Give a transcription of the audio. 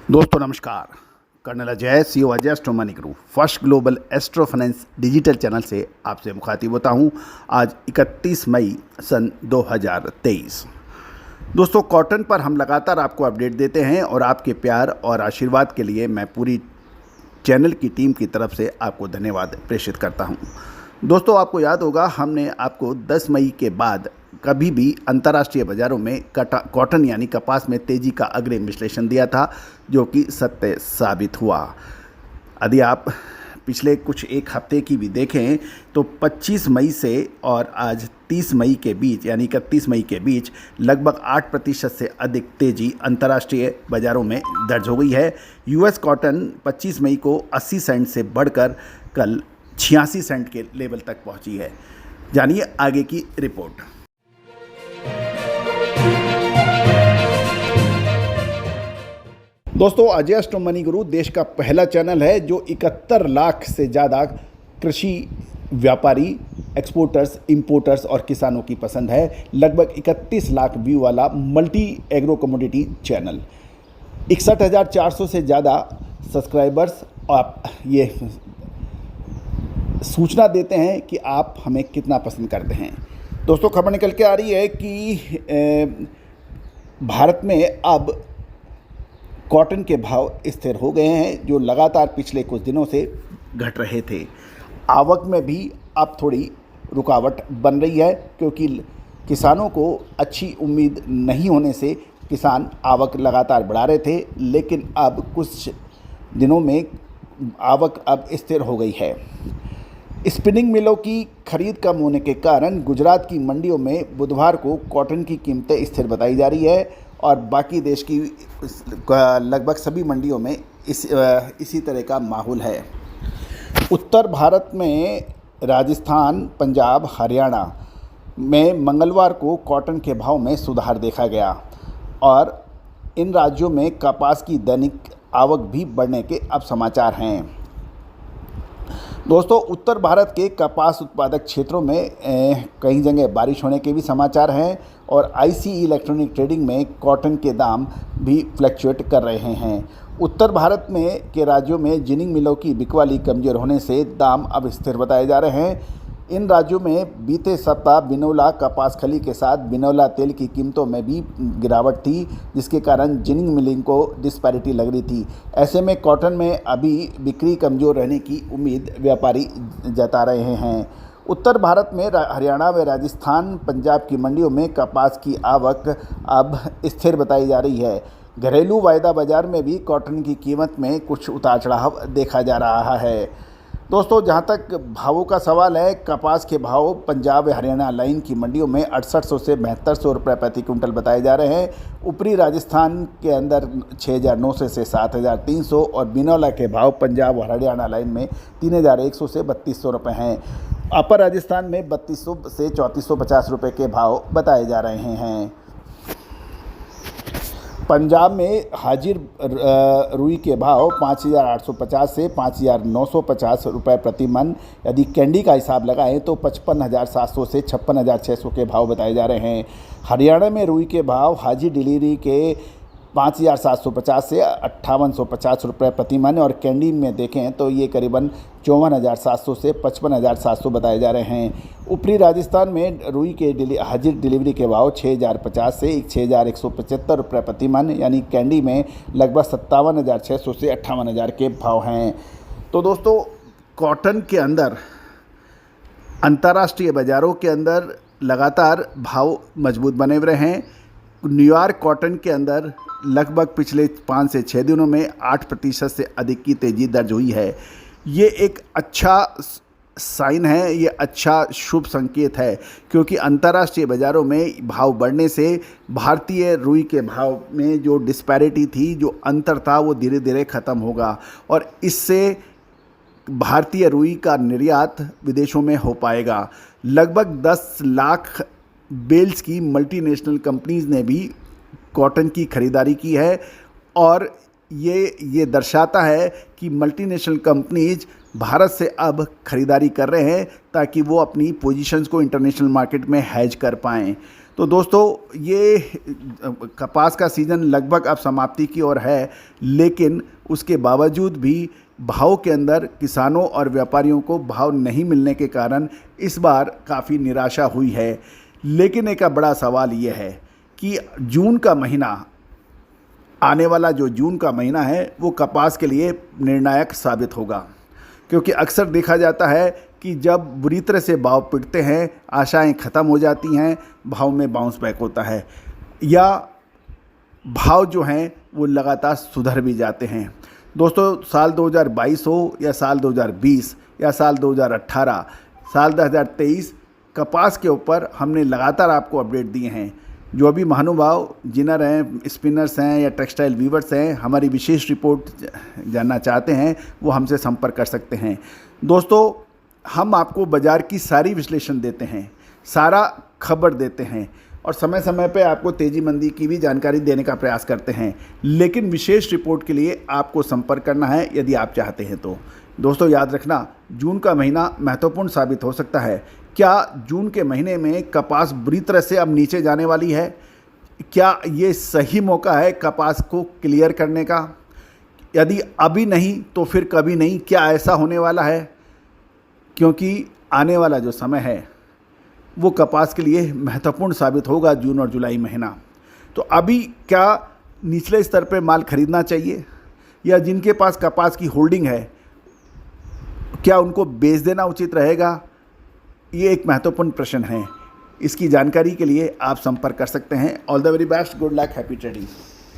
दोस्तों नमस्कार। Colonel Ajay CEO Ajay astro money group first global astro finance digital channel से आपसे मुखातिब होता हूं। आज 31 मई सन 2023। दोस्तों कॉटन पर हम लगातार आपको अपडेट देते हैं और आपके प्यार और आशीर्वाद के लिए मैं पूरी चैनल की टीम की तरफ से आपको धन्यवाद प्रेषित करता हूं। दोस्तों आपको याद होगा हमने आपको 10 मई के बाद कभी भी अंतर्राष्ट्रीय बाज़ारों में कॉटन यानी कपास में तेज़ी का अग्रिम विश्लेषण दिया था, जो कि सत्य साबित हुआ। यदि आप पिछले कुछ एक हफ्ते की भी देखें तो 25 मई से और आज 30 मई के बीच यानी 31 मई के बीच लगभग 8% से अधिक तेज़ी अंतर्राष्ट्रीय बाज़ारों में दर्ज हो गई है। यूएस कॉटन 25 मई को 80 सेंट से बढ़कर कल 86 सेंट के लेवल तक पहुंची है। जानिए आगे की रिपोर्ट। दोस्तों अजय एस्ट्रो मनी गुरु देश का पहला चैनल है जो 71 लाख से ज़्यादा कृषि व्यापारी, एक्सपोर्टर्स, इंपोर्टर्स और किसानों की पसंद है। लगभग 31 लाख व्यू वाला मल्टी एग्रो कमोडिटी चैनल, 61,400 से ज़्यादा सब्सक्राइबर्स। आप ये सूचना देते हैं कि आप हमें कितना पसंद करते हैं। दोस्तों खबर निकल के आ रही है कि भारत में अब कॉटन के भाव स्थिर हो गए हैं, जो लगातार पिछले कुछ दिनों से घट रहे थे। आवक में भी अब थोड़ी रुकावट बन रही है, क्योंकि किसानों को अच्छी उम्मीद नहीं होने से किसान आवक लगातार बढ़ा रहे थे, लेकिन अब कुछ दिनों में आवक अब स्थिर हो गई है। स्पिनिंग मिलों की खरीद कम होने के कारण गुजरात की मंडियों में बुधवार को कॉटन की कीमतें स्थिर बताई जा रही है और बाकी देश की लगभग सभी मंडियों में इसी तरह का माहौल है। उत्तर भारत में राजस्थान, पंजाब, हरियाणा में मंगलवार को कॉटन के भाव में सुधार देखा गया और इन राज्यों में कपास की दैनिक आवक भी बढ़ने के अब समाचार हैं। दोस्तों उत्तर भारत के कपास उत्पादक क्षेत्रों में कई जगह बारिश होने के भी समाचार हैं और आईसी इलेक्ट्रॉनिक ट्रेडिंग में कॉटन के दाम भी फ्लक्चुएट कर रहे हैं। उत्तर भारत में के राज्यों में जिनिंग मिलों की बिकवाली कमज़ोर होने से दाम अब स्थिर बताए जा रहे हैं। इन राज्यों में बीते सप्ताह बिनौला कपास खली के साथ बिनौला तेल की कीमतों में भी गिरावट थी, जिसके कारण जिनिंग मिलिंग को डिस्पैरिटी लग रही थी। ऐसे में कॉटन में अभी बिक्री कमज़ोर रहने की उम्मीद व्यापारी जता रहे हैं। उत्तर भारत में हरियाणा व राजस्थान, पंजाब की मंडियों में कपास की आवक अब स्थिर बताई जा रही है। घरेलू वायदा बाज़ार में भी कॉटन की कीमत में कुछ उतार चढ़ाव देखा जा रहा है। दोस्तों जहां तक भावों का सवाल है, कपास के भाव पंजाब व हरियाणा लाइन की मंडियों में 6800 से 7200 रुपये प्रति क्विंटल बताए जा रहे हैं। ऊपरी राजस्थान के अंदर 6900 से 7300 और बिनौला के भाव पंजाब और हरियाणा लाइन में 3100 से 3200 रुपये हैं। अपर राजस्थान में 3200 से 3450 रुपये के भाव बताए जा रहे हैं। पंजाब में हाजिर रुई के भाव 5850 से 5950 रुपये प्रति मन। यदि कैंडी का हिसाब लगाएं तो 55,700 से 56,600 के भाव बताए जा रहे हैं। हरियाणा में रुई के भाव हाजिर डिलीवरी के 5,750 से 5,850 रुपये प्रति मन और कैंडी में देखें तो ये करीबन 54,700 से 55,700 बताए जा रहे हैं। ऊपरी राजस्थान में रुई के हाजिर डिलीवरी के भाव 6,050 से 6,175 रुपये प्रति मन, यानी कैंडी में लगभग 57,600 से 58,000 के भाव हैं। तो दोस्तों कॉटन के अंदर अंतर्राष्ट्रीय बाज़ारों के अंदर लगातार भाव मजबूत बने हुए हैं। न्यूयॉर्क कॉटन के अंदर लगभग पिछले 5 से 6 दिनों में 8% से अधिक की तेज़ी दर्ज हुई है। ये एक अच्छा साइन है, ये अच्छा शुभ संकेत है, क्योंकि अंतर्राष्ट्रीय बाज़ारों में भाव बढ़ने से भारतीय रुई के भाव में जो डिस्पैरिटी थी, जो अंतर था, वो धीरे धीरे ख़त्म होगा और इससे भारतीय रुई का निर्यात विदेशों में हो पाएगा। लगभग 10 लाख बेल्स की मल्टीनेशनल कंपनीज़ ने भी कॉटन की ख़रीदारी की है और ये दर्शाता है कि मल्टीनेशनल कंपनीज भारत से अब ख़रीदारी कर रहे हैं ताकि वो अपनी पोजीशंस को इंटरनेशनल मार्केट में हैज कर पाएँ। तो दोस्तों ये कपास का सीज़न लगभग अब समाप्ति की ओर है, लेकिन उसके बावजूद भी भाव के अंदर किसानों और व्यापारियों को भाव नहीं मिलने के कारण इस बार काफ़ी निराशा हुई है। लेकिन एक बड़ा सवाल ये है कि जून का महीना, आने वाला जो जून का महीना है वो कपास के लिए निर्णायक साबित होगा, क्योंकि अक्सर देखा जाता है कि जब बुरी तरह से भाव पिटते हैं, आशाएं ख़त्म हो जाती हैं, भाव में बाउंस बैक होता है या भाव जो हैं वो लगातार सुधर भी जाते हैं। दोस्तों, साल 2022 हो या साल 2020 या साल 2018, साल 2023 कपास के ऊपर हमने लगातार आपको अपडेट दिए हैं। जो भी महानुभाव जिनर हैं, स्पिनर्स हैं या टेक्सटाइल वीवर्स हैं, हमारी विशेष रिपोर्ट जानना चाहते हैं वो हमसे संपर्क कर सकते हैं। दोस्तों, हम आपको बाज़ार की सारी विश्लेषण देते हैं, सारा खबर देते हैं और समय समय पे आपको तेज़ी मंदी की भी जानकारी देने का प्रयास करते हैं। लेकिन विशेष रिपोर्ट के लिए आपको संपर्क करना है यदि आप चाहते हैं तो। दोस्तों, याद रखना, जून का महीना महत्वपूर्ण साबित हो सकता है। क्या जून के महीने में कपास बुरी तरह से अब नीचे जाने वाली है? क्या ये सही मौका है कपास को क्लियर करने का? यदि अभी नहीं तो फिर कभी नहीं, क्या ऐसा होने वाला है? क्योंकि आने वाला जो समय है वो कपास के लिए महत्वपूर्ण साबित होगा, जून और जुलाई महीना। तो अभी क्या निचले स्तर पे माल खरीदना चाहिए या जिनके पास कपास की होल्डिंग है क्या उनको बेच देना उचित रहेगा? ये एक महत्वपूर्ण प्रश्न है। इसकी जानकारी के लिए आप संपर्क कर सकते हैं। All the very best, good luck, happy trading.